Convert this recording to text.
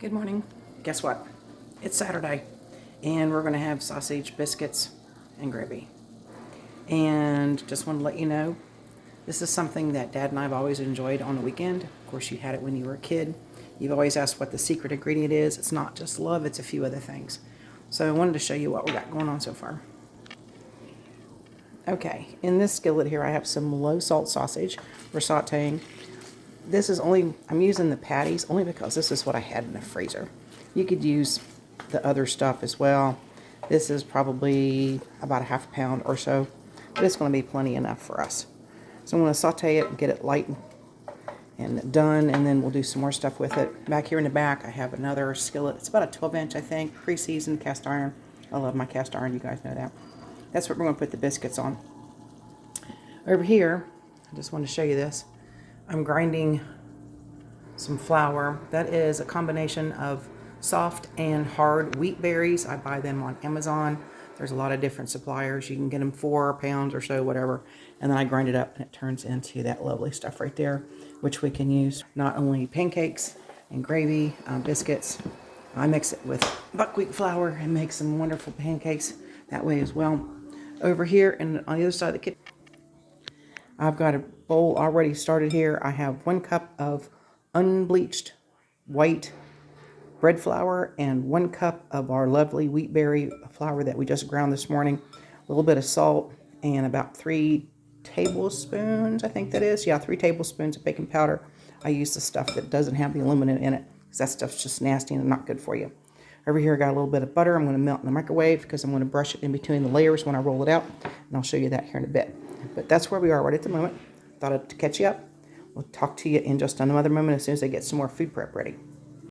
Good morning. Guess what? It's Saturday, and we're going to have sausage, biscuits, and gravy. And just want to let you know, this is something that Dad and I have always enjoyed on the weekend. Of course, you had it when you were a kid. You've always asked what the secret ingredient is. It's not just love, it's a few other things. So I wanted to show you what we got going on so far. Okay, in this skillet here, I have some low salt sausage we're sauteing. This is only, I'm using the patties only because this is what I had in the freezer. You could use the other stuff as well. This is probably about a half a pound or so, but it's going to be plenty enough for us. So I'm going to saute it and get it light and done, and then we'll do some more stuff with it. Back here in the back, I have another skillet. It's about a 12-inch, I think, pre-seasoned cast iron. I love my cast iron, you guys know that. That's what we're going to put the biscuits on. Over here, I just want to show you this. I'm grinding some flour. That is a combination of soft and hard wheat berries. I buy them on Amazon. There's a lot of different suppliers. You can get them 4 pounds or so, whatever. And then I grind it up and it turns into that lovely stuff right there, which we can use not only pancakes and gravy, biscuits. I mix it with buckwheat flour and make some wonderful pancakes that way as well. Over here and on the other side of the kitchen, I've got a bowl already started here. I have 1 cup of unbleached white bread flour and 1 cup of our lovely wheat berry flour that we just ground this morning. A little bit of salt and about 3 tablespoons, I think that is. Yeah, 3 tablespoons of baking powder. I use the stuff that doesn't have the aluminum in it because that stuff's just nasty and not good for you. Over here I got a little bit of butter. I'm going to melt in the microwave because I'm going to brush it in between the layers when I roll it out. And I'll show you that here in a bit. But that's where we are right at the moment. Thought I'd catch you up. We'll talk to you in just another moment as soon as I get some more food prep ready.